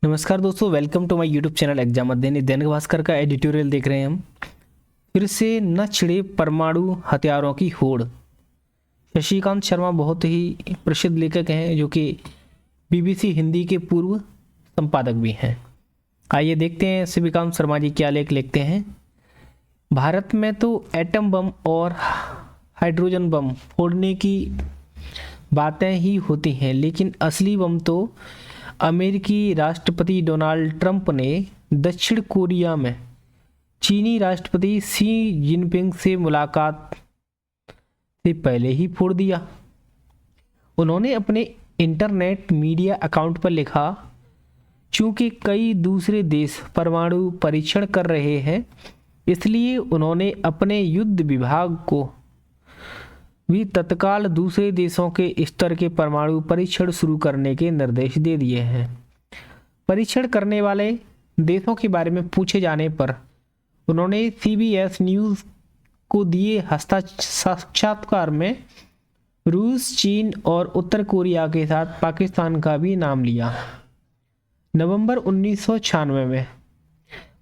नमस्कार दोस्तों, welcome to my YouTube channel exam Adhyayan. Dainik Bhaskar का एडिटोरियल देख रहे हैं हम। फिर से न छिड़े परमाणु हथियारों की होड़। शशिकांत शर्मा बहुत ही प्रसिद्ध लेखक हैं जो कि बीबीसी हिंदी के पूर्व संपादक भी हैं। आइए देखते हैं शशिकांत शर्मा जी क्या लेख लिखते हैं। भारत में तो एटम बम और हाइड्रोजन बम फोड़ने की बातें ही होती हैं, लेकिन असली बम तो अमेरिकी राष्ट्रपति डोनाल्ड ट्रंप ने दक्षिण कोरिया में चीनी राष्ट्रपति शी जिनपिंग से मुलाकात से पहले ही फोड़ दिया। उन्होंने अपने इंटरनेट मीडिया अकाउंट पर लिखा, चूंकि कई दूसरे देश परमाणु परीक्षण कर रहे हैं, इसलिए उन्होंने अपने युद्ध विभाग को भी तत्काल दूसरे देशों के स्तर के परमाणु परीक्षण शुरू करने के निर्देश दे दिए हैं। परीक्षण करने वाले देशों के बारे में पूछे जाने पर उन्होंने सीबीएस न्यूज़ को दिए साक्षात्कार में रूस, चीन और उत्तर कोरिया के साथ पाकिस्तान का भी नाम लिया। नवंबर 1996 में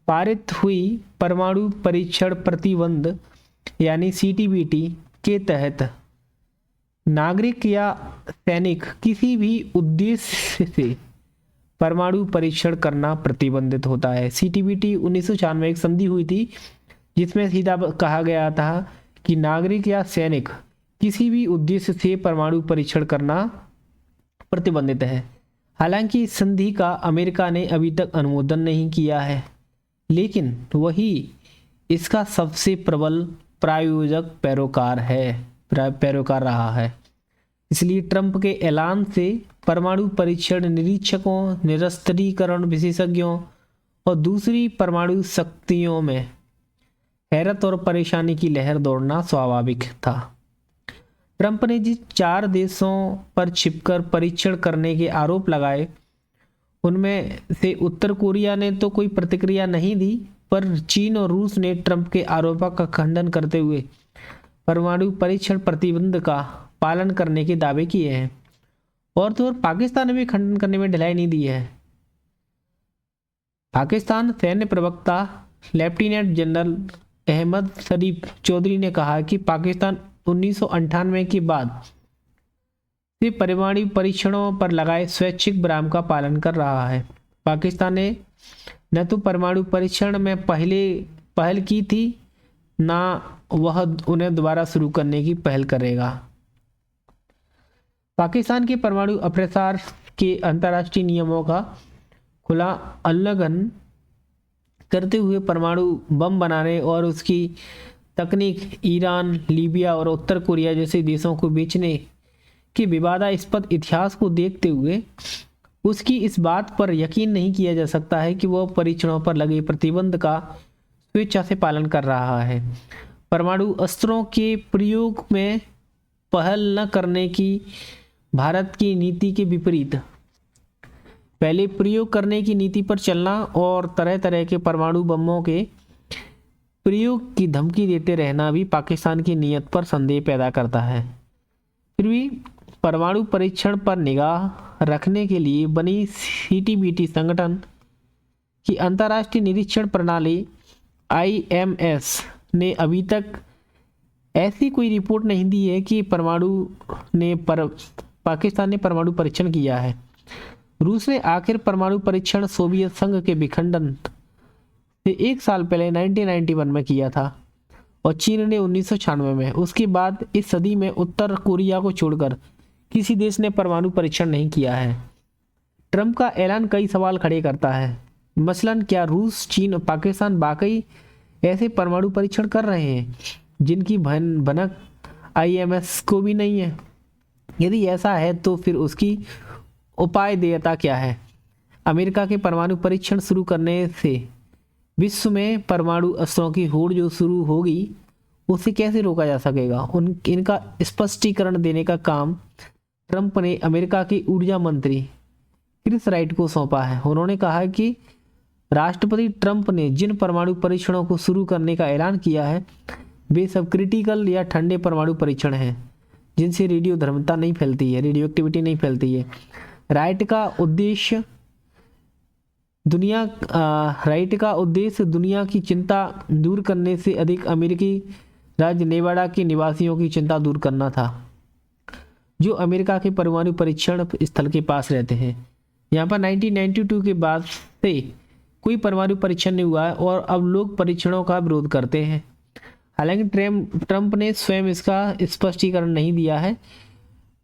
पारित हुई परमाणु परीक्षण प्रतिबंध यानी सीटीबीटी के तहत नागरिक या सैनिक किसी भी उद्देश्य से परमाणु परीक्षण करना प्रतिबंधित होता है। सीटीबीटी 1996 में एक संधि हुई थी जिसमें सीधा कहा गया था कि नागरिक या सैनिक किसी भी उद्देश्य से परमाणु परीक्षण करना प्रतिबंधित है। हालांकि इस संधि का अमेरिका ने अभी तक अनुमोदन नहीं किया है, लेकिन वही इसका सबसे प्रबल प्रायोजक पैरोकार रहा है। इसलिए ट्रंप के ऐलान से परमाणु परीक्षण निरीक्षकों, निरस्त्रीकरण विशेषज्ञों और दूसरी परमाणु शक्तियों में हैरत और परेशानी की लहर दौड़ना स्वाभाविक था। ट्रंप ने जिन 4 देशों पर छिपकर परीक्षण करने के आरोप लगाए, उनमें से उत्तर कोरिया ने तो कोई प्रतिक्रिया नहीं दी, पर चीन और रूस ने ट्रंप के आरोपों का खंडन करते हुए परमाणु परीक्षण प्रतिबंध का पालन करने के दावे किए हैं। और तो और पाकिस्तान ने भी खंडन करने में ढिलाई नहीं दी है। पाकिस्तान सैन्य प्रवक्ता लेफ्टिनेंट जनरल अहमद शरीफ चौधरी ने कहा कि पाकिस्तान 1998 के बाद से परमाणु परीक्षणों पर लगाए स्वैच्छिक विराम का पालन कर रहा है। पाकिस्तान ने न तो परमाणु परीक्षण में पहल की थी, ना वह उन्हें दोबारा शुरू करने की पहल करेगा। पाकिस्तान के परमाणु अप्रसार के अंतर्राष्ट्रीय नियमों का खुला उल्लंघन करते हुए परमाणु बम बनाने और उसकी तकनीक ईरान, लीबिया और उत्तर कोरिया जैसे देशों को बेचने के विवादास्पद इतिहास को देखते हुए उसकी इस बात पर यकीन नहीं किया जा सकता है कि वह परीक्षणों पर लगे प्रतिबंध का स्वेच्छा से पालन कर रहा है। परमाणु अस्त्रों के प्रयोग में पहल न करने की भारत की नीति के विपरीत पहले प्रयोग करने की नीति पर चलना और तरह तरह के परमाणु बमों के प्रयोग की धमकी देते रहना भी पाकिस्तान की नीयत पर संदेह पैदा करता है। फिर भी परमाणु परीक्षण पर निगाह रखने के लिए बनी सीटीबीटी संगठन की अंतर्राष्ट्रीय निरीक्षण प्रणाली IMS ने अभी तक ऐसी कोई रिपोर्ट नहीं दी है कि पाकिस्तान ने परमाणु परीक्षण किया है। रूस ने आखिर परमाणु परीक्षण सोवियत संघ के विखंडन से 1 साल पहले 1991 में किया था और चीन ने 1996 में। उसके बाद इस सदी में उत्तर कोरिया को छोड़कर किसी देश ने परमाणु परीक्षण नहीं किया है। ट्रंप का ऐलान कई सवाल खड़े करता है। मसलन, क्या रूस, चीन और पाकिस्तान वाकई ऐसे परमाणु परीक्षण कर रहे हैं जिनकी भनक IMS को भी नहीं है? यदि ऐसा है तो फिर उसकी उपादेयता क्या है? अमेरिका के परमाणु परीक्षण शुरू करने से विश्व में परमाणु अस्त्रों की होड़ जो शुरू होगी, उसे कैसे रोका जा सकेगा? इनका स्पष्टीकरण देने का काम ट्रंप ने अमेरिका के ऊर्जा मंत्री क्रिस राइट को सौंपा है। उन्होंने कहा कि राष्ट्रपति ट्रंप ने जिन परमाणु परीक्षणों को शुरू करने का ऐलान किया है, वे सब क्रिटिकल या ठंडे परमाणु परीक्षण हैं, जिनसे रेडियोधर्मिता नहीं फैलती है, रेडियो एक्टिविटी नहीं फैलती है। राइट का उद्देश्य दुनिया राइट का उद्देश्य दुनिया की चिंता दूर करने से अधिक अमेरिकी राज्य नेवाडा के निवासियों की चिंता दूर करना था, जो अमेरिका के परमाणु परीक्षण स्थल के पास रहते हैं। यहाँ पर 1992 के बाद से कोई परमाणु परीक्षण नहीं हुआ है और अब लोग परीक्षणों का विरोध करते हैं। हालांकि ट्रंप ने स्वयं इसका स्पष्टीकरण नहीं दिया है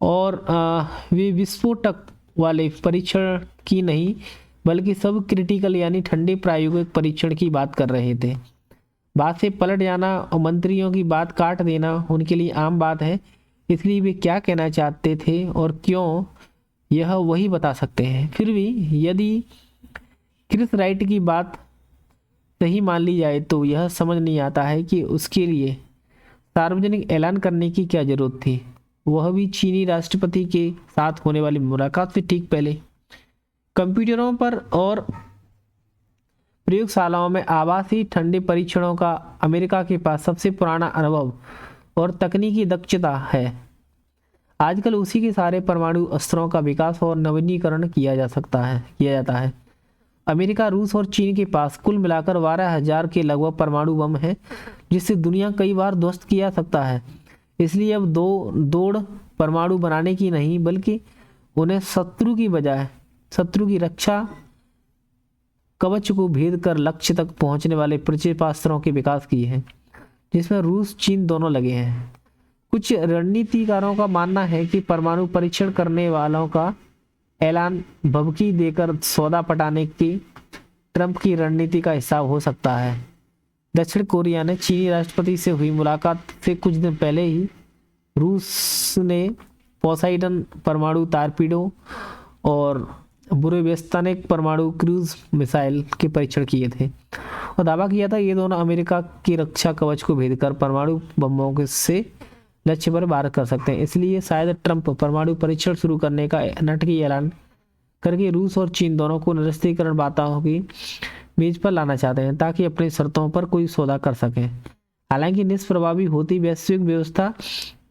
और वे विस्फोटक वाले परीक्षण की नहीं बल्कि सब क्रिटिकल यानी ठंडे प्रायोगिक परीक्षण की बात कर रहे थे। बात से पलट जाना और मंत्रियों की बात काट देना उनके लिए आम बात है, इसलिए वे क्या कहना चाहते थे और क्यों यह वही बता सकते हैं। फिर भी यदि क्रिस राइट की बात सही मान ली जाए तो यह समझ नहीं आता है कि उसके लिए सार्वजनिक ऐलान करने की क्या जरूरत थी, वह भी चीनी राष्ट्रपति के साथ होने वाली मुलाकात से ठीक पहले। कंप्यूटरों पर और प्रयोगशालाओं में आभासी ठंडे परीक्षणों का अमेरिका के पास सबसे पुराना अनुभव और तकनीकी दक्षता है। आजकल उसी के सारे परमाणु अस्त्रों का विकास और नवीनीकरण किया जाता है। अमेरिका, रूस और चीन के पास कुल मिलाकर 12,000 के लगभग परमाणु बम है, जिससे दुनिया कई बार ध्वस्त किया सकता है। इसलिए अब दौड़ परमाणु बनाने की नहीं बल्कि उन्हें शत्रु की रक्षा कवच को भेद कर लक्ष्य तक पहुंचने वाले प्रक्षेपास्त्रों के विकास की है, जिसमें रूस चीन दोनों लगे हैं। कुछ रणनीतिकारों का मानना है कि परमाणु परीक्षण करने वालों का ऐलान भभकी देकर सौदा पटाने की ट्रंप की रणनीति का हिस्सा हो सकता है। दक्षिण कोरिया ने चीनी राष्ट्रपति से हुई मुलाकात से कुछ दिन पहले ही रूस ने पोसाइडन परमाणु टारपीडो और बुरेवेस्तानिक परमाणु क्रूज मिसाइल के परीक्षण किए थे और दावा किया था ये दोनों अमेरिका की रक्षा कवच को भेदकर परमाणु बमों से लक्ष्य पर वार कर सकते हैं। इसलिए शायद ट्रंप परमाणु परीक्षण शुरू करने का नाटकीय ऐलान करके रूस और चीन दोनों को निरस्त्रीकरण बातों की मेज पर लाना चाहते हैं ताकि अपनी शर्तों पर कोई सौदा कर सकें। हालांकि निष्प्रभावी होती वैश्विक व्यवस्था,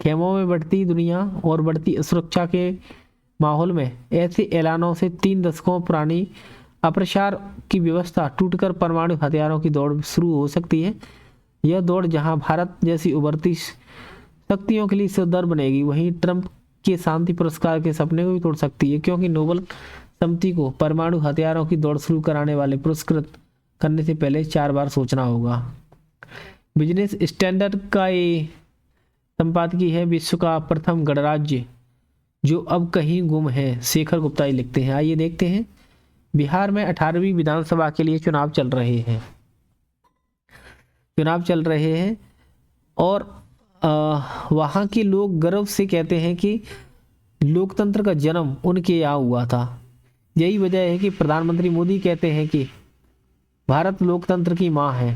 खेमों में बढ़ती दुनिया और बढ़ती असुरक्षा के माहौल में ऐसे ऐलानों से 3 दशकों पुरानी अप्रसार की व्यवस्था टूटकर परमाणु हथियारों की दौड़ शुरू हो सकती है। यह दौड़ जहां भारत जैसी उभरती शक्तियों के लिए सिरदर्द बनेगी, वहीं ट्रंप के शांति पुरस्कार के सपने को भी तोड़ सकती है, क्योंकि नोबल समिति को परमाणु हथियारों की दौड़ शुरू कराने वाले पुरस्कृत करने से पहले 4 बार सोचना होगा। बिजनेस स्टैंडर्ड का ये संपादकीय है विश्व का प्रथम गणराज्य जो अब कहीं गुम है, शेखर गुप्ता ही लिखते हैं। आइए देखते हैं। बिहार में 18वीं विधानसभा के लिए चुनाव चल रहे हैं और वहाँ के लोग गर्व से कहते हैं कि लोकतंत्र का जन्म उनके यहाँ हुआ था। यही वजह है कि प्रधानमंत्री मोदी कहते हैं कि भारत लोकतंत्र की माँ है।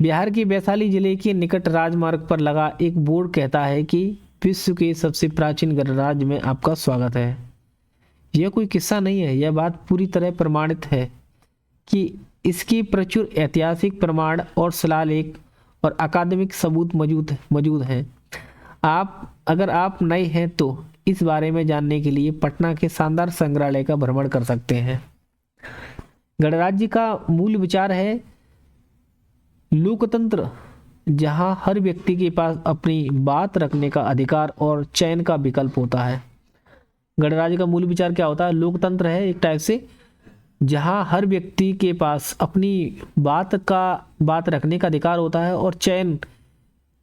बिहार के वैशाली जिले के निकट राजमार्ग पर लगा एक बोर्ड कहता है कि विश्व के सबसे प्राचीन गणराज्य में आपका स्वागत है। यह कोई किस्सा नहीं है, यह बात पूरी तरह प्रमाणित है कि इसके प्रचुर ऐतिहासिक प्रमाण और शिलालेख और अकादमिक सबूत मौजूद हैं। अगर आप नए हैं तो इस बारे में जानने के लिए पटना के शानदार संग्रहालय का भ्रमण कर सकते हैं। गणराज्य का मूल विचार है लोकतंत्र, जहां हर व्यक्ति के पास अपनी बात रखने का अधिकार और चयन का विकल्प होता है। गणराज्य का मूल विचार क्या होता है? लोकतंत्र है एक टाइप से, जहां हर व्यक्ति के पास अपनी बात रखने का अधिकार होता है और चयन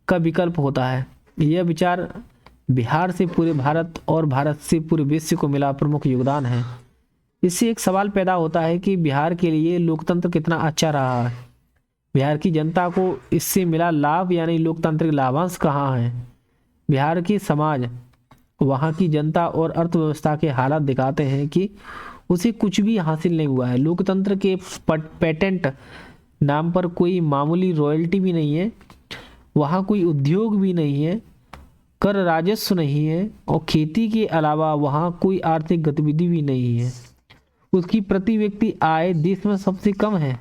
का विकल्प होता है। यह विचार बिहार से पूरे भारत और भारत से पूरे विश्व को मिला प्रमुख योगदान है। इससे एक सवाल पैदा होता है कि बिहार के लिए लोकतंत्र कितना अच्छा रहा है। बिहार की जनता को इससे मिला लाभ यानी लोकतांत्रिक लाभांश कहाँ है? बिहार की समाज, वहाँ की जनता और अर्थव्यवस्था के हालात दिखाते हैं कि उसे कुछ भी हासिल नहीं हुआ है। लोकतंत्र के पेटेंट नाम पर कोई मामूली रॉयल्टी भी नहीं है, वहाँ कोई उद्योग भी नहीं है, कर राजस्व नहीं है और खेती के अलावा वहाँ कोई आर्थिक गतिविधि भी नहीं है। उसकी प्रति व्यक्ति आय देश में सबसे कम है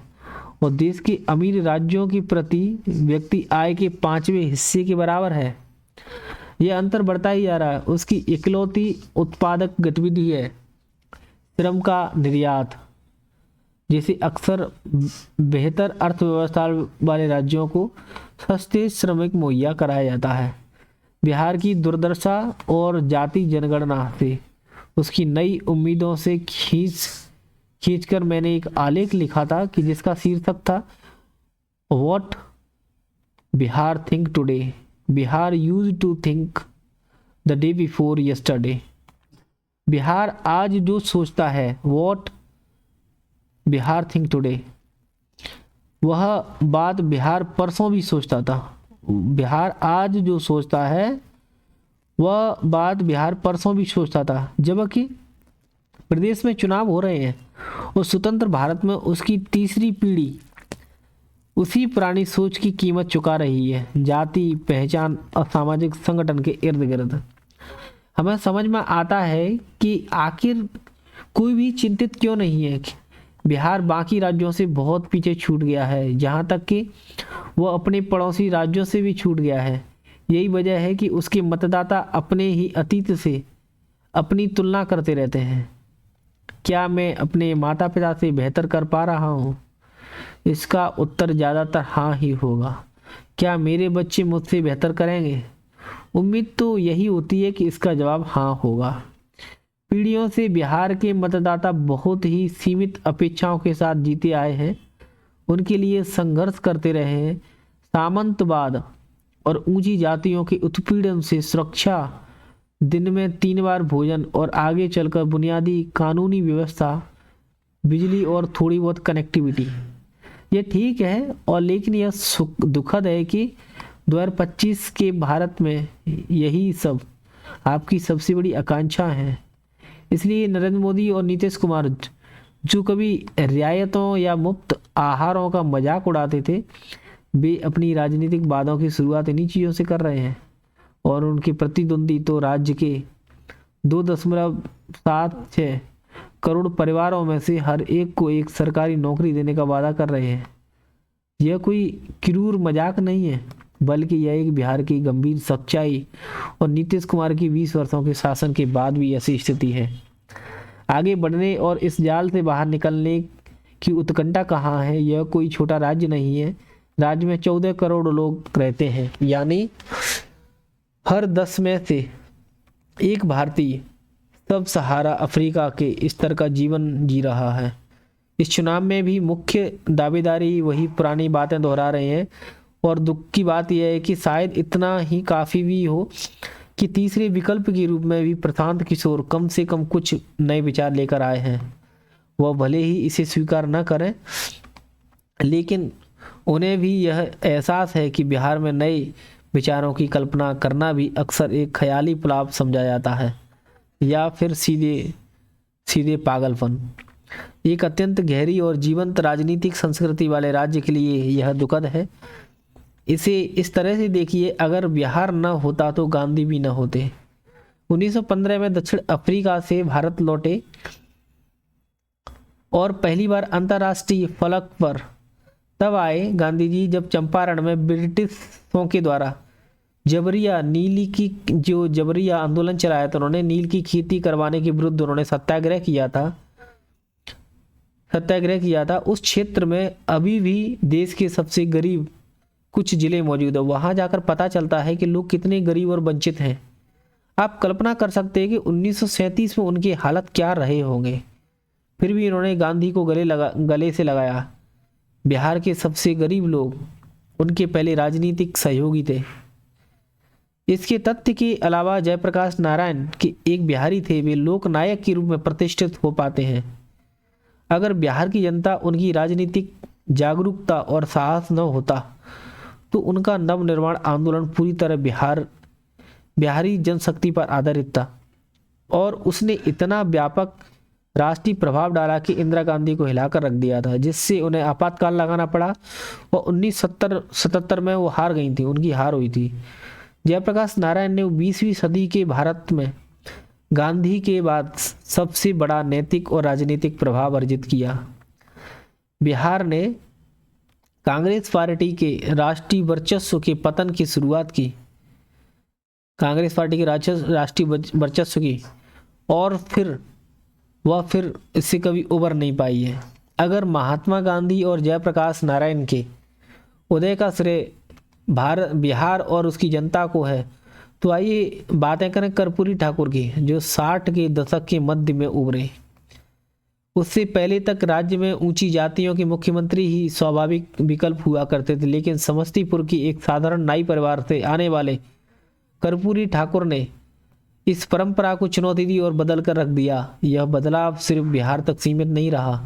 और देश के अमीर राज्यों की प्रति व्यक्ति आय के 5वें हिस्से के बराबर है। ये अंतर बढ़ता ही जा रहा है। उसकी इकलौती उत्पादक गतिविधि है श्रम का निर्यात, जिसे अक्सर बेहतर अर्थव्यवस्था वाले राज्यों को सस्ते श्रमिक मुहैया कराया जाता है। बिहार की दुर्दशा और जाति जनगणना से उसकी नई उम्मीदों से खींचकर मैंने एक आलेख लिखा था कि जिसका शीर्षक था what Bihar think today, Bihar used to think the day before yesterday. Bihar आज जो सोचता है, व्हाट बिहार थिंक टुडे, वह बात बिहार परसों भी सोचता था। बिहार आज जो सोचता है वह बात बिहार परसों भी सोचता था। जबकि प्रदेश में चुनाव हो रहे हैं और स्वतंत्र भारत में उसकी तीसरी पीढ़ी उसी पुरानी सोच की कीमत चुका रही है, जाति, पहचान और सामाजिक संगठन के इर्द गिर्द। हमें समझ में आता है कि आखिर कोई भी चिंतित क्यों नहीं है कि बिहार बाकी राज्यों से बहुत पीछे छूट गया है, जहाँ तक कि वो अपने पड़ोसी राज्यों से भी छूट गया है। यही वजह है कि उसके मतदाता अपने ही अतीत से अपनी तुलना करते रहते हैं। क्या मैं अपने माता पिता से बेहतर कर पा रहा हूँ? इसका उत्तर ज़्यादातर हाँ ही होगा। क्या मेरे बच्चे मुझसे बेहतर करेंगे? उम्मीद तो यही होती है कि इसका जवाब हाँ होगा। पीढ़ियों से बिहार के मतदाता बहुत ही सीमित अपेक्षाओं के साथ जीते आए हैं। उनके लिए संघर्ष करते रहे हैं। सामंतवाद और ऊंची जातियों के उत्पीड़न से सुरक्षा, दिन में 3 बार भोजन और आगे चलकर बुनियादी कानूनी व्यवस्था, बिजली और थोड़ी बहुत कनेक्टिविटी। ये ठीक है, और लेकिन यह दुखद है कि 2025 के भारत में यही सब आपकी सबसे बड़ी आकांक्षा है। इसलिए नरेंद्र मोदी और नीतीश कुमार, जो कभी रियायतों या मुफ्त आहारों का मजाक उड़ाते थे, वे अपनी राजनीतिक वादों की शुरुआत इन्हीं चीज़ों से कर रहे हैं। और उनके प्रतिद्वंदी तो राज्य के 2.76 करोड़ परिवारों में से हर एक को एक सरकारी नौकरी देने का वादा कर रहे हैं। यह कोई क्रूर मजाक नहीं है, बल्कि यह एक बिहार की गंभीर सच्चाई और नीतीश कुमार की 20 वर्षों के शासन के बाद भी ऐसी स्थिति है। आगे बढ़ने और इस जाल से बाहर निकलने की उत्कंठा कहाँ है? यह कोई छोटा राज्य नहीं है। राज्य में 14 करोड़ लोग रहते हैं, यानी हर 10 में से एक भारतीय सब सहारा अफ्रीका के स्तर का जीवन जी रहा है। इस चुनाव में भी मुख्य दावेदारी वही पुरानी बातें दोहरा रहे हैं। और दुख की बात यह है कि शायद इतना ही काफ़ी भी हो कि तीसरे विकल्प के रूप में भी प्रशांत किशोर कम से कम कुछ नए विचार लेकर आए हैं। वह भले ही इसे स्वीकार न करें, लेकिन उन्हें भी यह एहसास है कि बिहार में नए विचारों की कल्पना करना भी अक्सर एक ख्याली पुलाव समझा जाता है, या फिर सीधे सीधे पागलपन। एक अत्यंत गहरी और जीवंत राजनीतिक संस्कृति वाले राज्य के लिए यह दुखद है। इसे इस तरह से देखिए, अगर बिहार न होता तो गांधी भी न होते। 1915 में दक्षिण अफ्रीका से भारत लौटे और पहली बार अंतर्राष्ट्रीय फलक पर तब आए गांधी जी जब चंपारण में ब्रिटिशों के द्वारा जबरिया आंदोलन चलाया था। उन्होंने नील की खेती करवाने के विरुद्ध उन्होंने सत्याग्रह किया था। उस क्षेत्र में अभी भी देश के सबसे गरीब कुछ जिले मौजूद है। वहां जाकर पता चलता है कि लोग कितने गरीब और वंचित हैं। आप कल्पना कर सकते हैं कि 1937 में उनकी हालत क्या रहे होंगे। फिर भी इन्होंने गांधी को गले से लगाया। बिहार के सबसे गरीब लोग उनके पहले राजनीतिक सहयोगी थे। इसके तथ्य के अलावा जयप्रकाश नारायण के एक बिहारी थे। वे लोकनायक के रूप में प्रतिष्ठित हो पाते हैं। अगर बिहार की जनता उनकी राजनीतिक जागरूकता और साहस न होता तो उनका नवनिर्माण आंदोलन पूरी तरह बिहारी जनशक्ति पर आधारित था, और उसने इतना व्यापक राष्ट्रीय प्रभाव डाला कि इंदिरा गांधी को हिलाकर रख दिया था, जिससे उन्हें आपातकाल लगाना पड़ा। और 1977 में वो हार गई थी, उनकी हार हुई थी। जयप्रकाश नारायण ने 20वीं सदी के भारत में गांधी के बाद सबसे बड़ा नैतिक और राजनीतिक प्रभाव अर्जित किया। बिहार ने कांग्रेस पार्टी के राष्ट्रीय वर्चस्व के पतन की शुरुआत की। कांग्रेस पार्टी की राष्ट्रीय वर्चस्व की, और फिर इससे कभी उबर नहीं पाई है। अगर महात्मा गांधी और जयप्रकाश नारायण के उदय का श्रेय बिहार और उसकी जनता को है, तो आइए बातें करें कर्पूरी ठाकुर की, जो 60 के दशक के मध्य में उभरे। उससे पहले तक राज्य में ऊंची जातियों के मुख्यमंत्री ही स्वाभाविक विकल्प हुआ करते थे, लेकिन समस्तीपुर की एक साधारण नाई परिवार से आने वाले कर्पूरी ठाकुर ने इस परंपरा को चुनौती दी और बदल कर रख दिया। यह बदलाव सिर्फ बिहार तक सीमित नहीं रहा।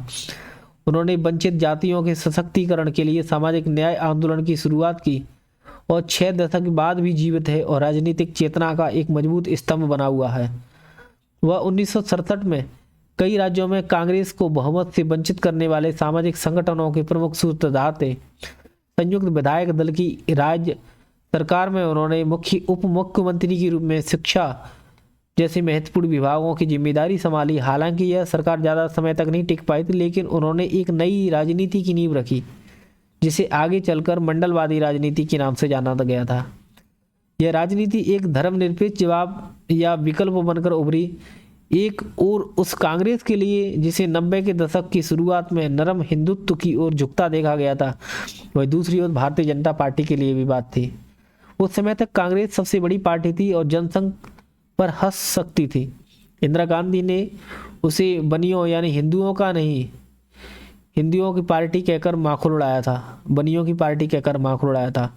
उन्होंने वंचित जातियों के सशक्तिकरण के लिए सामाजिक न्याय आंदोलन की शुरुआत की और 6 दशक बाद भी जीवित है और राजनीतिक चेतना का एक मजबूत स्तंभ बना हुआ है। वह 1967 में कई राज्यों में कांग्रेस को बहुमत से वंचित करने वाले सामाजिक संगठनों के प्रमुख सूत्रधार थे। संयुक्त विधायक दल की राज्य सरकार में उन्होंने उप मुख्यमंत्री के रूप में शिक्षा जैसे महत्वपूर्ण विभागों की जिम्मेदारी संभाली। हालांकि यह सरकार ज़्यादा समय तक नहीं टिक पाई थी, लेकिन उन्होंने एक नई राजनीति की नींव रखी, जिसे आगे चलकर मंडलवादी राजनीति के नाम से जाना गया था। यह राजनीति एक धर्मनिरपेक्ष जवाब या विकल्प बनकर उभरी। एक और उस कांग्रेस के लिए जिसे 90 के दशक की शुरुआत में नरम हिंदुत्व की ओर झुकता देखा गया था, वह दूसरी ओर भारतीय जनता पार्टी के लिए भी बात थी। उस समय तक कांग्रेस सबसे बड़ी पार्टी थी और जनसंघ पर हंस सकती थी। इंदिरा गांधी ने उसे बनियों यानी हिंदुओं का नहीं, हिंदुओं की पार्टी कहकर माखौल उड़ाया था, बनियों की पार्टी कहकर माखौल उड़ाया था।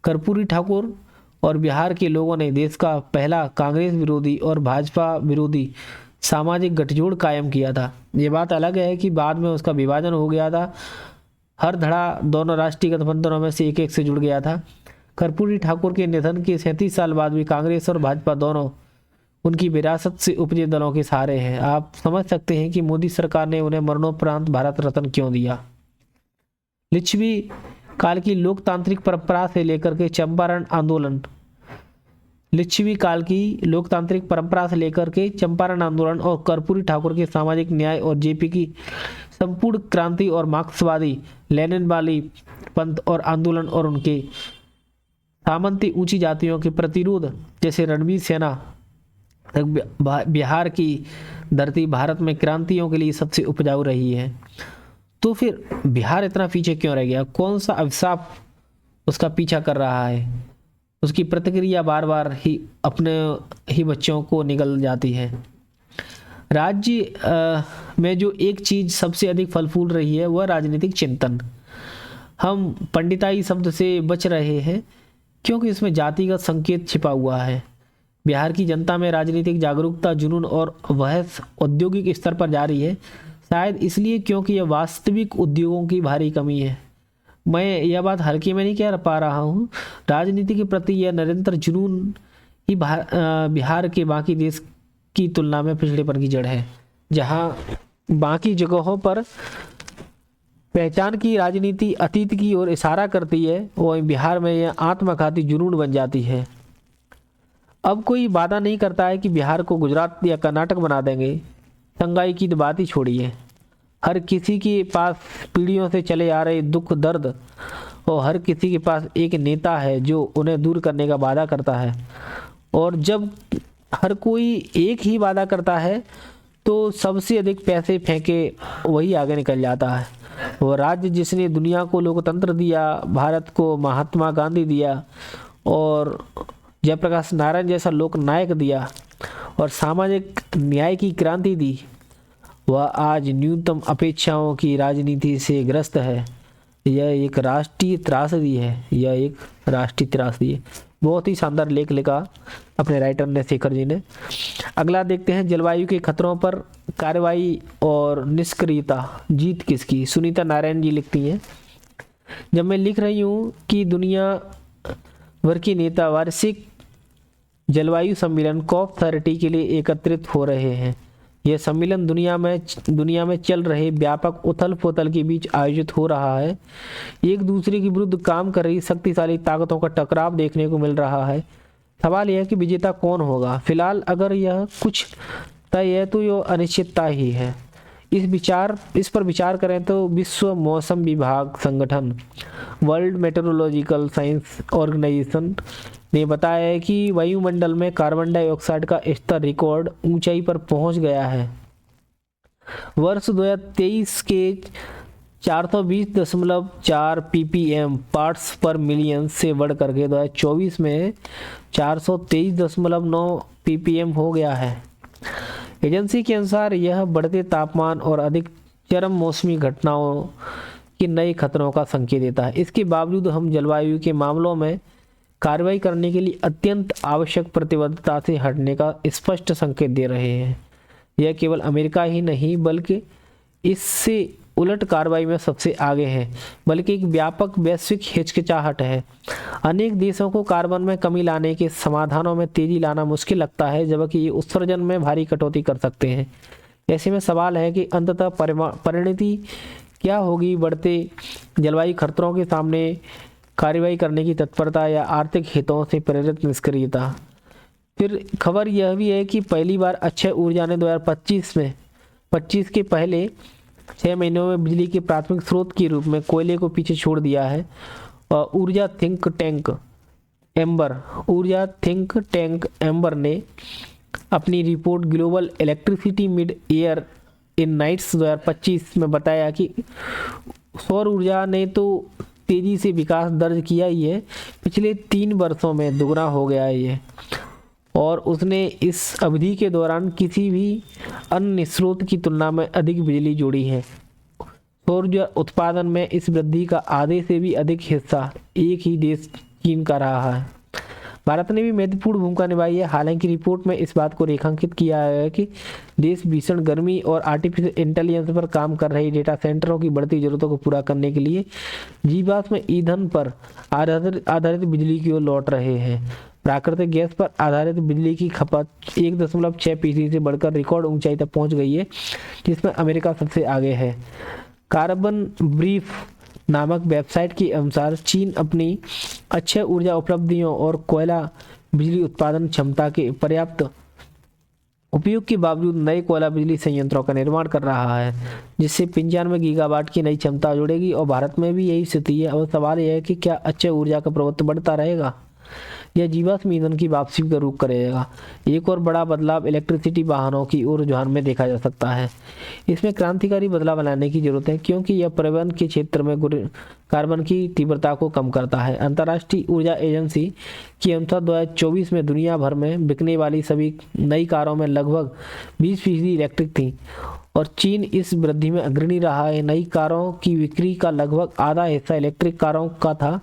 कर्पूरी ठाकुर और बिहार के लोगों ने देश का पहला कांग्रेस विरोधी और भाजपा विरोधी सामाजिक गठजोड़ कायम किया था। ये बात अलग है कि बाद में उसका विभाजन हो गया था। हर धड़ा दोनों राष्ट्रीय गठबंधनों में से एक से जुड़ गया था। कर्पूरी ठाकुर के निधन के 37 साल बाद भी कांग्रेस और भाजपा दोनों उनकी विरासत से उपजे दलों के सहारे हैं। आप समझ सकते हैं कि मोदी सरकार ने उन्हें मरणोपरांत भारत रत्न क्यों दिया। लिच्छवी काल की लोकतांत्रिक परंपरा से लेकर के चंपारण आंदोलन, लिच्छवी काल की लोकतांत्रिक परंपरा से लेकर के चंपारण आंदोलन और कर्पूरी ठाकुर के सामाजिक न्याय और जेपी की संपूर्ण क्रांति और मार्क्सवादी लेनिनवादी पंथ और आंदोलन और उनके सामंती ऊंची जातियों के प्रतिरोध जैसे रणवीर सेना बिहार की धरती भारत में क्रांतियों के लिए सबसे उपजाऊ रही है। तो फिर बिहार इतना पीछे क्यों रह गया? कौन सा अभिशाप उसका पीछा कर रहा है? उसकी प्रतिक्रिया बार बार ही अपने ही बच्चों को निगल जाती है। राज्य में जो एक चीज सबसे अधिक फल फूल रही है वह राजनीतिक चिंतन। हम पंडिताई शब्द से बच रहे हैं क्योंकि इसमें जातिगत संकेत छिपा हुआ है। बिहार की जनता में राजनीतिक जागरूकता, जुनून और बहस औद्योगिक स्तर पर जारी है, शायद इसलिए क्योंकि यह वास्तविक उद्योगों की भारी कमी है। मैं यह बात हल्के में नहीं कह पा रहा हूँ। राजनीति के प्रति यह निरंतर जुनून ही बिहार के बाकी देश की तुलना में पिछड़ेपन की जड़ है। जहाँ बाकी जगहों पर पहचान की राजनीति अतीत की ओर इशारा करती है, वहीं बिहार में यह आत्मघाती जुनून बन जाती है। अब कोई वादा नहीं करता है कि बिहार को गुजरात या कर्नाटक बना देंगे। संगाई की तो बात ही छोड़िए। हर किसी के पास पीढ़ियों से चले आ रहे दुख दर्द और हर किसी के पास एक नेता है जो उन्हें दूर करने का वादा करता है। और जब हर कोई एक ही वादा करता है तो सबसे अधिक पैसे फेंके वही आगे निकल जाता है। वो राज्य जिसने दुनिया को लोकतंत्र दिया, भारत को महात्मा गांधी दिया और जयप्रकाश नारायण जैसा लोक नायक दिया और सामाजिक न्याय की क्रांति दी, वह आज न्यूनतम अपेक्षाओं की राजनीति से ग्रस्त है। यह एक राष्ट्रीय त्रासदी है, यह एक राष्ट्रीय त्रासदी है। बहुत ही शानदार लेख लिखा अपने राइटर ने, शेखर जी ने। अगला देखते हैं, जलवायु के खतरों पर कार्रवाई और निष्क्रियता, जीत किसकी? सुनीता नारायण जी लिखती हैं, जब मैं लिख रही हूँ कि दुनिया भर के नेता वार्षिक जलवायु सम्मेलन COP30 के लिए एकत्रित हो रहे हैं। यह सम्मेलन दुनिया में चल रहे व्यापक उथल पुथल के बीच आयोजित हो रहा है। एक दूसरे के विरुद्ध काम कर रही शक्तिशाली ताकतों का टकराव देखने को मिल रहा है। सवाल यह है कि विजेता कौन होगा? फिलहाल अगर यह कुछ तय है तो यह अनिश्चितता ही है। इस पर विचार करें तो विश्व मौसम विभाग संगठन, वर्ल्ड मेट्रोलॉजिकल साइंस ऑर्गेनाइजेशन ने बताया है कि वायुमंडल में कार्बन डाइऑक्साइड का स्तर रिकॉर्ड ऊंचाई पर पहुंच गया है। वर्ष 2023 के 420.4 ppm पार्ट्स पर मिलियन से बढ़कर के 2024 में 423.9 ppm हो गया है। एजेंसी के अनुसार यह बढ़ते तापमान और अधिक चरम मौसमी घटनाओं के नए खतरों का संकेत देता है। इसके बावजूद हम जलवायु के मामलों में कार्रवाई करने के लिए अत्यंत आवश्यक प्रतिबद्धता से हटने का स्पष्ट संकेत दे रहे हैं। यह केवल अमेरिका ही नहीं बल्कि इससे उलट कार्रवाई में सबसे आगे है, बल्कि एक व्यापक वैश्विक हिचकिचाहट है। अनेक देशों को कार्बन में कमी लाने के समाधानों में तेजी लाना मुश्किल लगता है, जबकि ये उत्सर्जन में भारी कटौती कर सकते हैं। ऐसे में सवाल है कि अंततः परिणति क्या होगी? बढ़ते जलवायु खतरों के सामने कार्रवाई करने की तत्परता या आर्थिक हितों से प्रेरित निष्क्रियता। फिर खबर यह भी है कि पहली बार अक्षय ऊर्जा ने 2025 के पहले 6 महीनों में बिजली के प्राथमिक स्रोत के रूप में कोयले को पीछे छोड़ दिया है। और ऊर्जा थिंक टैंक एम्बर ने अपनी report global electricity mid year insights 2025 में बताया कि सौर ऊर्जा ने तो तेजी से विकास दर्ज किया ही है, पिछले 3 वर्षों में दुगना हो गया है ये। और उसने इस अवधि के दौरान किसी भी अन्य स्रोत की तुलना में अधिक बिजली जोड़ी है। सौर ऊर्जा उत्पादन में इस वृद्धि का आधे से भी अधिक हिस्सा एक ही देश चीन का रहा है। भारत ने भी महत्वपूर्ण भूमिका निभाई है। हालांकि रिपोर्ट में इस बात को रेखांकित किया है कि देश भीषण गर्मी और आर्टिफिशियल इंटेलिजेंस पर काम कर रहे डेटा सेंटरों की बढ़ती जरूरतों को पूरा करने के लिए जीवाश्म ईंधन पर आधारित बिजली की ओर लौट रहे हैं। प्राकृतिक गैस पर आधारित बिजली की खपत 1.6% से बढ़कर रिकॉर्ड ऊंचाई तक पहुंच गई है, जिसमें अमेरिका सबसे आगे है। कार्बन ब्रीफ नामक वेबसाइट के अनुसार चीन अपनी अक्षय ऊर्जा उपलब्धियों और कोयला बिजली उत्पादन क्षमता के पर्याप्त उपयोग के बावजूद नए कोयला बिजली संयंत्रों का निर्माण कर रहा है, जिससे 95 गीगावाट की नई क्षमता जुड़ेगी। और भारत में भी यही स्थिति है। अब सवाल यह है कि क्या अक्षय ऊर्जा का प्रभुत्व बढ़ता रहेगा या जीवाश्म ईंधन की वापसी का रुख करेगा? एक और बड़ा बदलाव इलेक्ट्रिसिटी वाहनों की ओर रुझान में देखा जा सकता है। इसमें क्रांतिकारी बदलाव लाने की जरूरत है, क्योंकि यह पर्यावरण के क्षेत्र में कार्बन की तीव्रता को कम करता है। अंतर्राष्ट्रीय ऊर्जा एजेंसी के अनुसार 2024 में दुनिया भर में बिकने वाली सभी नई कारों में लगभग 20% इलेक्ट्रिक थी और चीन इस वृद्धि में अग्रणी रहा है। नई कारों की बिक्री का लगभग आधा हिस्सा इलेक्ट्रिक कारों का था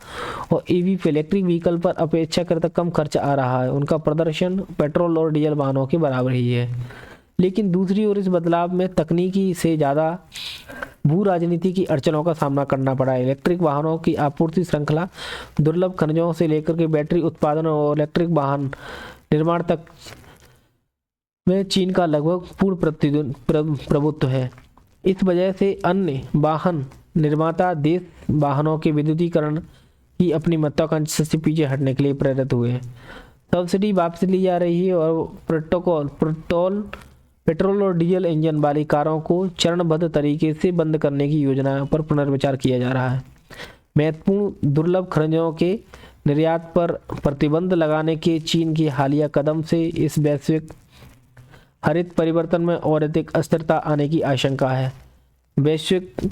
और ईवी इलेक्ट्रिक व्हीकल पर अपेक्षाकृत कम खर्च आ रहा है। उनका प्रदर्शन पेट्रोल और डीजल वाहनों के बराबर ही है। लेकिन दूसरी ओर इस बदलाव में तकनीकी से ज़्यादा भू राजनीति की अड़चनों का सामना करना पड़ा है। इलेक्ट्रिक वाहनों की आपूर्ति श्रृंखला दुर्लभ खनिजों से लेकर के बैटरी उत्पादन और इलेक्ट्रिक वाहन निर्माण तक में चीन का लगभग पूर्ण प्रभुत्व है। इस वजह से अन्य वाहन निर्माता देश वाहनों के विद्युतीकरण की अपनी महत्वाकांक्षा से पीछे हटने के लिए प्रेरित हुए हैं। सब्सिडी वापस ली जा रही है और पेट्रोल और डीजल इंजन वाली कारों को चरणबद्ध तरीके से बंद करने की योजना पर पुनर्विचार किया जा रहा है। महत्वपूर्ण दुर्लभ खनिजों के निर्यात पर प्रतिबंध लगाने के चीन के हालिया कदम से इस वैश्विक हरित परिवर्तन में और अधिक अस्थिरता आने की आशंका है। वैश्विक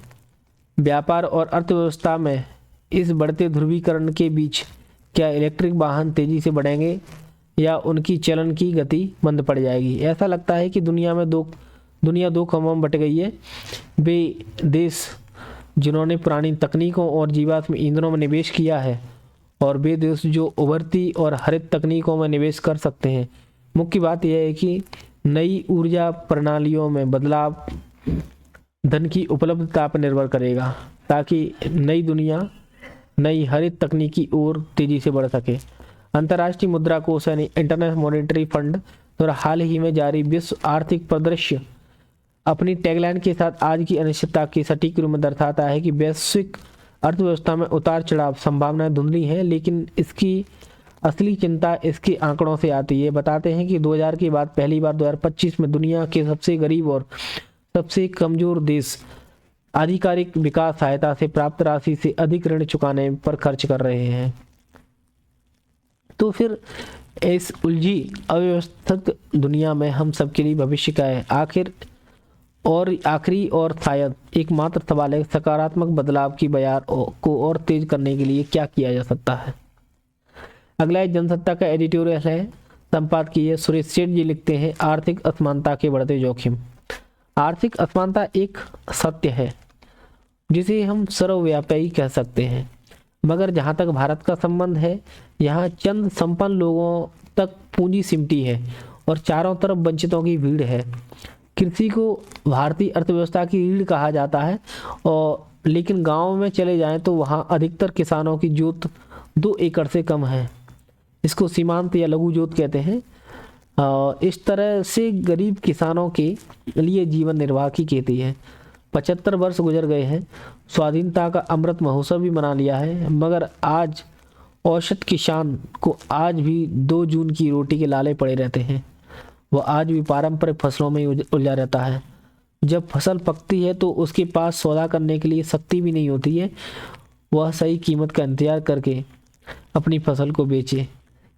व्यापार और अर्थव्यवस्था में इस बढ़ते ध्रुवीकरण के बीच क्या इलेक्ट्रिक वाहन तेजी से बढ़ेंगे या उनकी चलन की गति बंद पड़ जाएगी? ऐसा लगता है कि दुनिया दो खंभों में बट गई है। वे देश जिन्होंने पुरानी तकनीकों और जीवाश्म ईंधनों में निवेश किया है और वे देश जो उभरती और हरित तकनीकों में निवेश कर सकते हैं। मुख्य बात यह है कि नई ऊर्जा प्रणालियों में बदलाव धन की उपलब्धता पर निर्भर करेगा, ताकि नई दुनिया नई हरित तकनीकी ओर तेजी से बढ़ सके। अंतर्राष्ट्रीय मुद्रा कोष यानी इंटरनेशनल मॉनेटरी फंड द्वारा हाल ही में जारी विश्व आर्थिक परिदृश्य अपनी टैगलाइन के साथ आज की अनिश्चितता के सटीक रूप में दर्शाता है कि वैश्विक अर्थव्यवस्था में उतार चढ़ाव संभावनाएं धुंधली हैं, लेकिन इसकी असली चिंता इसके आंकड़ों से आती है। बताते हैं कि 2000 के बाद पहली बार 2025 में दुनिया के सबसे गरीब और सबसे कमजोर देश आधिकारिक विकास सहायता से प्राप्त राशि से अधिक ऋण चुकाने पर खर्च कर रहे हैं। तो फिर इस उलझी अव्यवस्थित दुनिया में हम सबके लिए भविष्य का है आखिरी और शायद एकमात्र सवाल है, सकारात्मक बदलाव की बयार को और तेज करने के लिए क्या किया जा सकता है। अगला एक जनसत्ता का एडिटोरियल है, संपादकीय सुरेश सेठ जी लिखते हैं, आर्थिक असमानता के बढ़ते जोखिम। आर्थिक असमानता एक सत्य है जिसे हम सर्वव्यापी कह सकते हैं, मगर जहाँ तक भारत का संबंध है, यहाँ चंद संपन्न लोगों तक पूंजी सिमटी है और चारों तरफ वंचितों की भीड़ है। कृषि को भारतीय अर्थव्यवस्था की रीढ़ कहा जाता है, और लेकिन गाँव में चले जाएं तो वहाँ अधिकतर किसानों की जोत 2 एकड़ से कम है। इसको सीमांत या लघु जोत कहते हैं। इस तरह से गरीब किसानों के लिए जीवन निर्वाह की खेती है। 75 वर्ष गुजर गए हैं, स्वाधीनता का अमृत महोत्सव भी मना लिया है, मगर आज औसत किसान को आज भी 2 जून की रोटी के लाले पड़े रहते हैं। वह आज भी पारंपरिक फसलों में उलझा रहता है। जब फसल पकती है तो उसके पास सौदा करने के लिए शक्ति भी नहीं होती है, वह सही कीमत का इंतजार करके अपनी फसल को बेचे।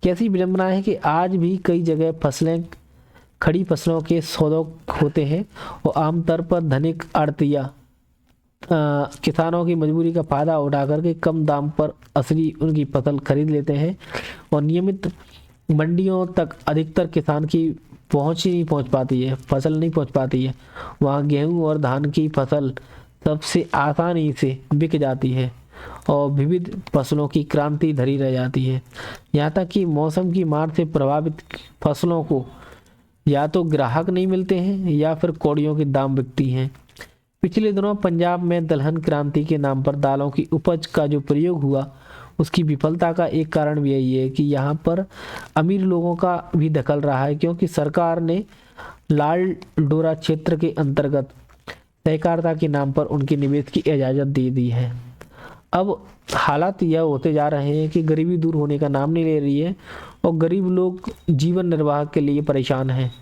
कैसी विडंबना है कि आज भी कई जगह फसलें खड़ी फसलों के सौदे होते हैं और आमतौर पर धनिक आड़तिया किसानों की मजबूरी का फायदा उठा करके कम दाम पर असली उनकी फसल खरीद लेते हैं और नियमित मंडियों तक अधिकतर किसान की पहुंच ही नहीं पहुंच पाती है, फसल नहीं पहुंच पाती है। वहाँ गेहूं और धान की फसल सबसे आसानी से बिक जाती है और विविध फसलों की क्रांति धरी रह जाती है। यहाँ तक कि मौसम की मार से प्रभावित फसलों को या तो ग्राहक नहीं मिलते हैं या फिर कौड़ियों के दाम बिकती हैं। पिछले दिनों पंजाब में दलहन क्रांति के नाम पर दालों की उपज का जो प्रयोग हुआ, उसकी विफलता का एक कारण भी यही है कि यहाँ पर अमीर लोगों का भी दखल रहा है, क्योंकि सरकार ने लाल डोरा क्षेत्र के अंतर्गत सहकारिता के नाम पर उनके निवेश की इजाज़त दे दी है। अब हालात यह होते जा रहे हैं कि गरीबी दूर होने का नाम नहीं ले रही है और गरीब लोग जीवन निर्वाह के लिए परेशान हैं।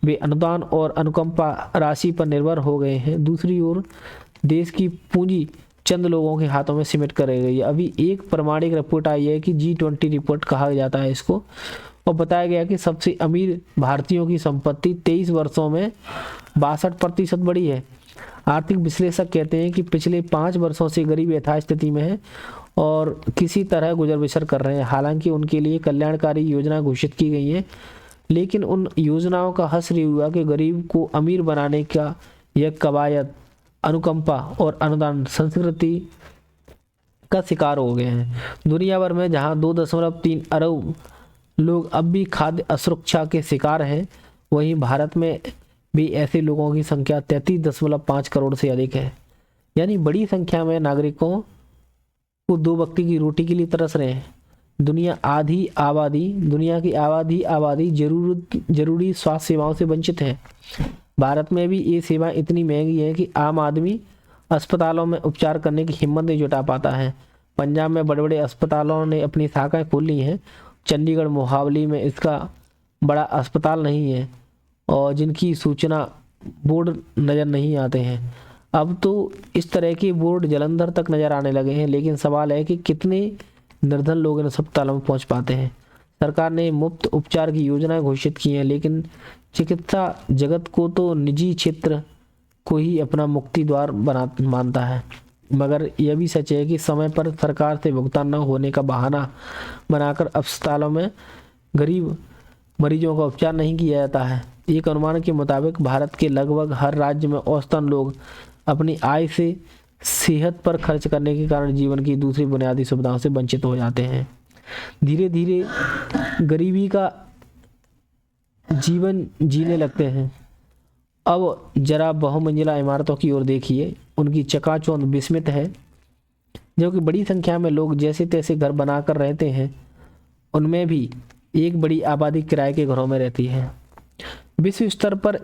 वे अनुदान और अनुकंपा राशि पर निर्भर हो गए हैं। दूसरी ओर देश की पूंजी चंद लोगों के हाथों में सिमट कर रह गई है। अभी एक प्रमाणिक रिपोर्ट आई है कि G20 रिपोर्ट कहा जाता है इसको, और बताया गया कि सबसे अमीर भारतीयों की संपत्ति 23 वर्षों में 62% बढ़ी है। आर्थिक विश्लेषक कहते हैं कि पिछले 5 वर्षों से गरीब यथास्थिति में है और किसी तरह गुजर बसर कर रहे हैं। हालांकि उनके लिए कल्याणकारी योजना घोषित की गई है, लेकिन उन योजनाओं का हश्र हुआ कि गरीब को अमीर बनाने का यह कवायद अनुकंपा और अनुदान संस्कृति का शिकार हो गए हैं। दुनिया भर में जहां 2.3 अरब लोग अब भी खाद्य असुरक्षा के शिकार हैं, वहीं भारत में भी ऐसे लोगों की संख्या 33.5 करोड़ से अधिक है। यानी बड़ी संख्या में नागरिकों को 2 वक्त की रोटी के लिए तरस रहे हैं। दुनिया की आबादी जरूरी स्वास्थ्य सेवाओं से वंचित है। भारत में भी ये सेवाएं इतनी महंगी है कि आम आदमी अस्पतालों में उपचार करने की हिम्मत नहीं जुटा पाता है। पंजाब में बड़े बड़े अस्पतालों ने अपनी शाखाएं खोल ली हैं। चंडीगढ़ मोहाली में इसका बड़ा अस्पताल नहीं है और जिनकी सूचना बोर्ड नज़र नहीं आते हैं। अब तो इस तरह के बोर्ड जलंधर तक नज़र आने लगे हैं, लेकिन सवाल है कि कितने निर्धन लोग इन अस्पतालों में पहुंच पाते हैं। सरकार ने मुफ्त उपचार की योजना घोषित की है, लेकिन चिकित्सा जगत को तो निजी क्षेत्र को ही अपना मुक्ति द्वार मानता है। मगर यह भी सच है कि समय पर सरकार से भुगतान न होने का बहाना बनाकर अस्पतालों में गरीब मरीजों का उपचार नहीं किया जाता है। एक अनुमान के मुताबिक भारत के लगभग हर राज्य में औसतन लोग अपनी आय से सेहत पर खर्च करने के कारण जीवन की दूसरी बुनियादी सुविधाओं से वंचित हो जाते हैं। धीरे धीरे गरीबी का जीवन जीने लगते हैं। अब जरा बहुमंजिला इमारतों की ओर देखिए, उनकी चकाचौंध विस्मित है। जबकि बड़ी संख्या में लोग जैसे तैसे घर बनाकर रहते हैं, उनमें भी एक बड़ी आबादी किराए के घरों में रहती है। विश्व स्तर पर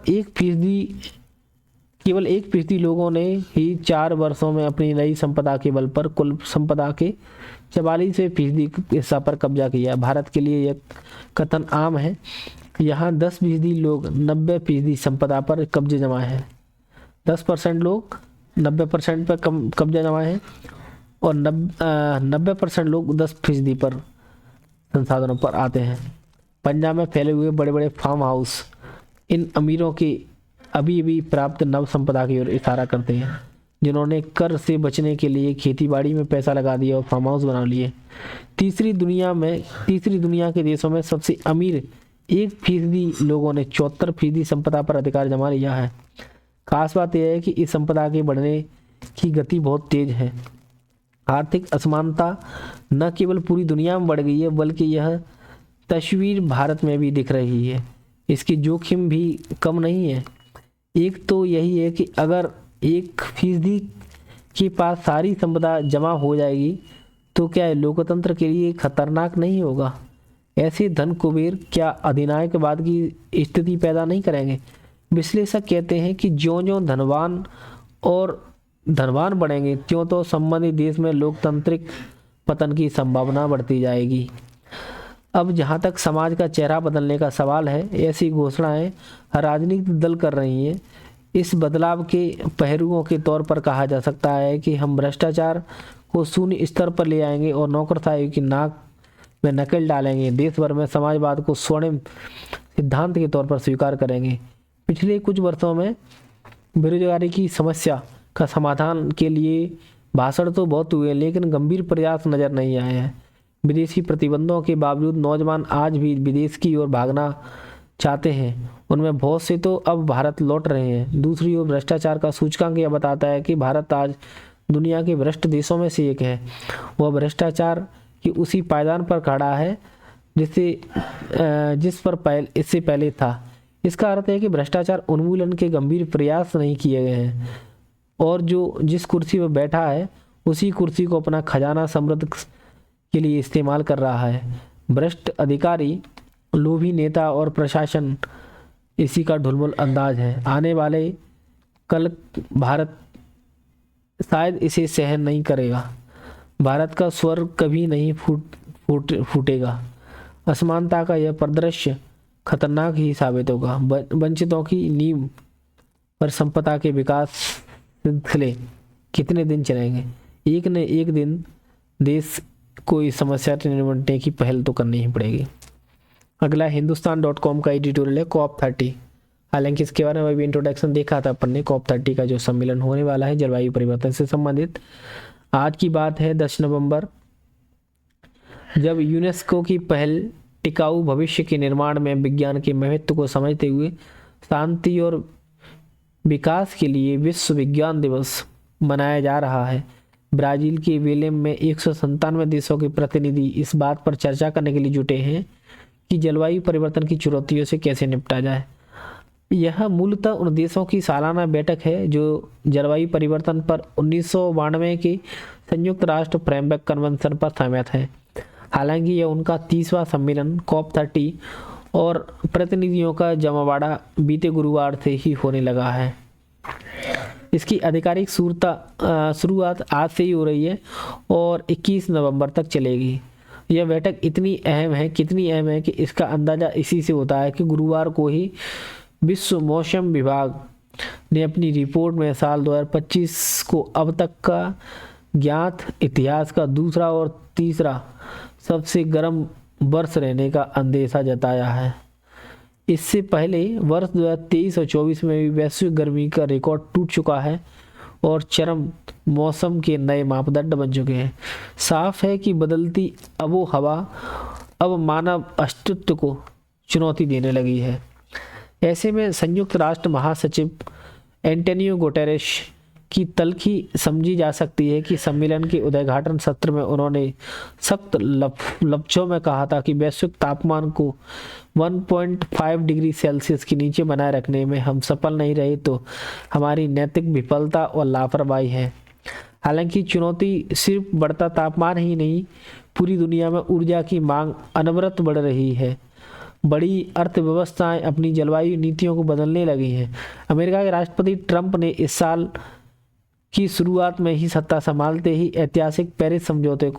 केवल 1% लोगों ने ही 4 वर्षों में अपनी नई संपदा के बल पर कुल संपदा के 44% हिस्सा पर कब्जा किया। भारत के लिए यह कथन आम है। यहाँ 10% लोग 90% संपदा पर कब्जे जमाए हैं। 10% लोग 90% पर कब्जा जमाए हैं और 90% लोग 10% पर संसाधनों पर आते हैं। पंजाब में फैले हुए बड़े बड़े फार्म हाउस इन अमीरों के अभी अभी प्राप्त नव संपदा की ओर इशारा करते हैं, जिन्होंने कर से बचने के लिए खेतीबाड़ी में पैसा लगा दिया और फार्म हाउस बना लिए। तीसरी दुनिया के देशों में सबसे अमीर 1% लोगों ने 74% संपदा पर अधिकार जमा लिया है। खास बात यह है कि इस संपदा के बढ़ने की गति बहुत तेज है। आर्थिक असमानता न केवल पूरी दुनिया में बढ़ गई है, बल्कि यह तस्वीर भारत में भी दिख रही है। इसकी जोखिम भी कम नहीं है। एक तो यही है कि अगर 1% के पास सारी संपदा जमा हो जाएगी तो क्या लोकतंत्र के लिए खतरनाक नहीं होगा? ऐसे धन कुबेर क्या अधिनायकवाद की स्थिति पैदा नहीं करेंगे? विश्लेषक कहते हैं कि ज्यों-ज्यों धनवान बढ़ेंगे त्यों तो संबंधित देश में लोकतांत्रिक पतन की संभावना बढ़ती जाएगी। अब जहां तक समाज का चेहरा बदलने का सवाल है, ऐसी घोषणाएं राजनीतिक दल कर रही हैं। इस बदलाव के पहलुओं के तौर पर कहा जा सकता है कि हम भ्रष्टाचार को शून्य स्तर पर ले आएंगे और नौकरशाही की नाक में नकेल डालेंगे। देश भर में समाजवाद को स्वर्णिम सिद्धांत के तौर पर स्वीकार करेंगे। पिछले कुछ वर्षों में बेरोजगारी की समस्या का समाधान के लिए भाषण तो बहुत हुए, लेकिन गंभीर प्रयास नजर नहीं आए हैं। विदेशी प्रतिबंधों के बावजूद नौजवान आज भी विदेश की ओर भागना चाहते हैं। उनमें बहुत से तो अब भारत लौट रहे हैं। दूसरी ओर भ्रष्टाचार का सूचकांक यह बताता है कि भारत आज दुनिया के भ्रष्ट देशों में से एक है। वह भ्रष्टाचार की उसी पायदान पर खड़ा है जिस पर इससे पहले था। इसका अर्थ है कि भ्रष्टाचार उन्मूलन के गंभीर प्रयास नहीं किए गए हैं और जो जिस कुर्सी पर बैठा है उसी कुर्सी को अपना खजाना समृद्ध के लिए इस्तेमाल कर रहा है। भ्रष्ट अधिकारी, लोभी नेता और प्रशासन इसी का ढुलमुल अंदाज है। आने वाले कल भारत शायद इसे सहन नहीं करेगा। भारत का स्वर कभी नहीं फूटेगा। असमानता का यह परिदृश्य खतरनाक ही साबित होगा। वंचितों की नींव पर संपदा के विकास सिलसिले कितने दिन चलेंगे? एक न एक दिन देश को इस समस्या से निपटने की पहल तो करनी ही पड़ेगी। अगला हिंदुस्तान.com का एडिटोरियल है COP30। हालांकि इसके बारे में अभी इंट्रोडक्शन देखा था अपन ने। COP30 का जो सम्मेलन होने वाला है जलवायु परिवर्तन से संबंधित। आज की बात है 10 नवंबर, जब यूनेस्को की पहल टिकाऊ भविष्य के निर्माण में विज्ञान के महत्व को समझते हुए शांति और विकास के लिए विश्व विज्ञान दिवस मनाया जा रहा है। ब्राजील के बेलेम में 197 देशों के प्रतिनिधि इस बात पर चर्चा करने के लिए जुटे हैं कि जलवायु परिवर्तन की चुनौतियों से कैसे निपटा जाए। यह मूलतः उन देशों की सालाना बैठक है जो जलवायु परिवर्तन पर 1992 के संयुक्त राष्ट्र फ्रेमवर्क कन्वेंशन पर सहमत है। हालांकि यह उनका 30वां सम्मेलन COP30 और प्रतिनिधियों का जमावड़ा बीते गुरुवार से ही होने लगा है। इसकी आधिकारिक शुरुआत आज से ही हो रही है और 21 नवंबर तक चलेगी। यह बैठक कितनी अहम है कि इसका अंदाज़ा इसी से होता है कि गुरुवार को ही विश्व मौसम विभाग ने अपनी रिपोर्ट में साल 2025 को अब तक का ज्ञात इतिहास का दूसरा और तीसरा सबसे गर्म वर्ष रहने का अंदेशा जताया है। इससे पहले वर्ष 2023 और 24 में भी वैश्विक गर्मी का रिकॉर्ड टूट चुका है और चरम मौसम के नए मापदंड बन चुके हैं। साफ है कि बदलती आबो हवा अब मानव अस्तित्व को चुनौती देने लगी है। ऐसे में संयुक्त राष्ट्र महासचिव एंटोनियो गुटेरेस की तल्खी समझी जा सकती है कि सम्मेलन के उद्घाटन सत्र में उन्होंने सख्त लफ्जों में कहा था कि वैश्विक तापमान को 1.5 डिग्री सेल्सियस के नीचे बनाए रखने में हम सफल नहीं रहे तो हमारी नैतिक विफलता और लापरवाही है। हालांकि चुनौती सिर्फ बढ़ता तापमान ही नहीं, पूरी दुनिया में ऊर्जा की मांग अनवरत बढ़ रही है। बड़ी अर्थव्यवस्थाएं अपनी जलवायु नीतियों को बदलने लगी हैं। अमेरिका के राष्ट्रपति ट्रंप ने इस साल की शुरुआत में ही सत्ता संभालते ही ऐतिहासिक पेरिस समझौते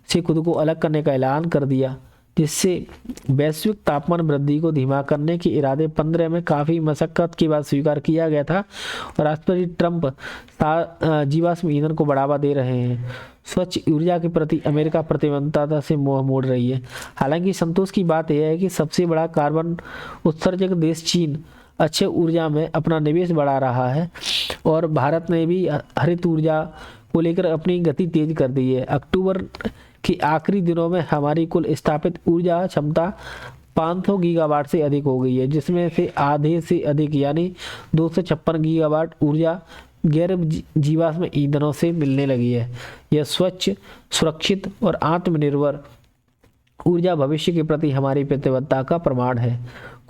से खुद को अलग करने का ऐलान कर दिया, जिससे वैश्विक तापमान वृद्धि को धीमा करने के इरादे 15 में काफ़ी मशक्कत के बाद स्वीकार किया गया था। और राष्ट्रपति ट्रंप जीवाश्म ईंधन को बढ़ावा दे रहे हैं। स्वच्छ ऊर्जा के प्रति अमेरिका प्रतिबद्धता से मुंह मोड़ रही है। हालांकि संतोष की बात यह है कि सबसे बड़ा कार्बन उत्सर्जक देश चीन अक्षय ऊर्जा में अपना निवेश बढ़ा रहा है और भारत ने भी हरित ऊर्जा को लेकर अपनी गति तेज कर दी है। अक्टूबर के आखिरी दिनों में हमारी कुल स्थापित ऊर्जा क्षमता 500 गीगावाट से अधिक हो गई है, जिसमें से आधे से अधिक यानी 256 गीगावाट ऊर्जा गैर जीवाश्म ईंधनों से मिलने लगी है। यह स्वच्छ, सुरक्षित और आत्मनिर्भर ऊर्जा भविष्य के प्रति हमारी प्रतिबद्धता का प्रमाण है।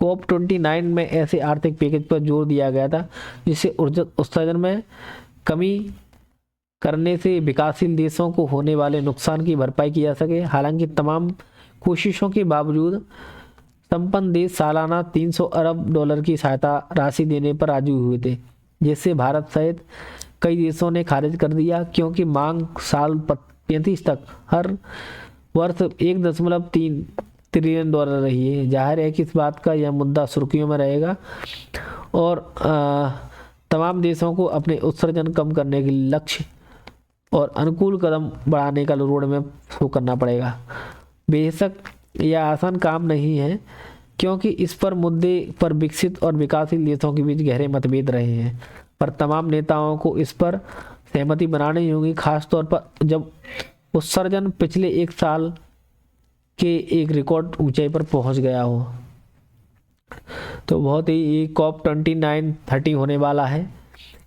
COP29 में ऐसे आर्थिक पैकेज पर जोर दिया गया था जिससे ऊर्जा उत्सर्जन में कमी करने से विकासशील देशों को होने वाले नुकसान की भरपाई की जा सके। हालांकि तमाम कोशिशों के बावजूद संपन्न देश सालाना 300 अरब डॉलर की सहायता राशि देने पर राजी हुए थे, जिससे भारत सहित कई देशों ने खारिज कर दिया, क्योंकि मांग साल 35 तक हर वर्ष 1.3 ट्रिलियन डॉलर रही है। जाहिर है कि इस बात का यह मुद्दा सुर्खियों में रहेगा और तमाम देशों को अपने उत्सर्जन कम करने के लक्ष्य और अनुकूल कदम बढ़ाने का रोड मैप शो करना पड़ेगा। बेशक यह आसान काम नहीं है, क्योंकि इस पर मुद्दे पर विकसित और विकासशील देशों के बीच गहरे मतभेद रहे हैं, पर तमाम नेताओं को इस पर सहमति बनानी होगी, खासतौर पर जब उत्सर्जन पिछले एक साल के एक रिकॉर्ड ऊंचाई पर पहुंच गया हो। तो बहुत ही ये COP29 30 होने वाला है।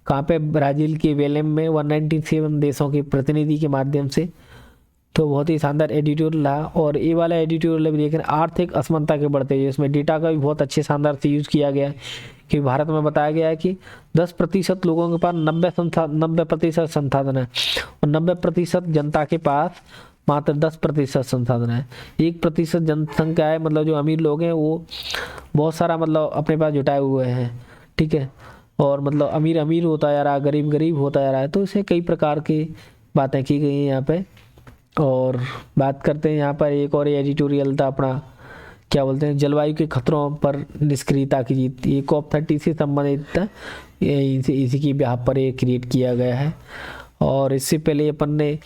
कहाँ पे? ब्राज़ील के बेलेम में 197 देशों के प्रतिनिधि के माध्यम से। तो बहुत ही शानदार एडिटोरियल रहा। और ये वाला एडिटोरियल भी देख रहे हैं आर्थिक असमानता के बढ़ते हुए, इसमें डेटा का भी बहुत अच्छे शानदार से यूज़ किया गया है कि भारत में बताया गया है कि 10% लोगों के पास 90% संसाधन है और 90% जनता के पास मात्र 10% संसाधन है। 1% जनसंख्या है, मतलब जो अमीर लोग हैं वो बहुत सारा मतलब अपने पास जुटाए हुए हैं, ठीक है। और मतलब अमीर अमीर होता जा रहा है, गरीब गरीब होता जा रहा है। तो इसे कई प्रकार की बातें की गई हैं यहाँ पे। और बात करते हैं यहाँ पर एक और एडिटोरियल था अपना, क्या बोलते हैं, जलवायु के खतरों पर निष्क्रियता की जीत। ये COP30 से संबंधित था, इसी की बिहाफ पर ये क्रिएट किया गया है। और इससे पहले अपन ने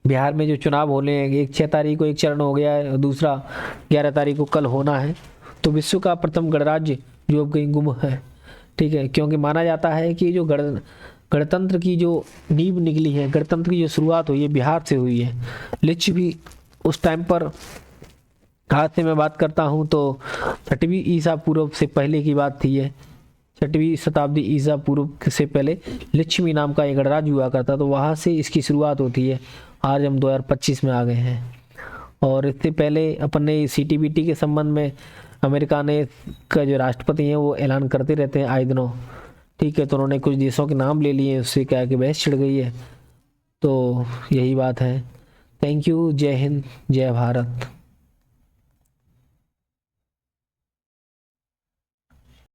बिहार में जो चुनाव होने हैं, एक 6 तारीख को एक चरण हो गया है, दूसरा 11 तारीख को कल होना है। तो विश्व का प्रथम गणराज्य जो अब कहीं गुम है, ठीक है, क्योंकि माना जाता है कि जो गणतंत्र की जो नींव निकली है, गणतंत्र की जो शुरुआत हुई है बिहार से हुई है। लिच्छवी उस टाइम पर, आज से मैं बात करता हूँ तो 6वीं ईसा पूर्व से पहले की बात थी। ये 6वीं शताब्दी ईसा पूर्व से पहले लिच्छवी नाम का एक गणराज्य हुआ करता, तो वहाँ से इसकी शुरुआत होती है। आज हम 2025 में आ गए हैं। और इससे पहले अपन ने CTBT के संबंध में अमेरिका ने का जो राष्ट्रपति हैं वो ऐलान करते रहते हैं आए दिनों, ठीक है। तो उन्होंने कुछ देशों के नाम ले लिए, उससे क्या कि बहस छिड़ गई है। तो यही बात है। Thank you. जय हिंद, जय भारत।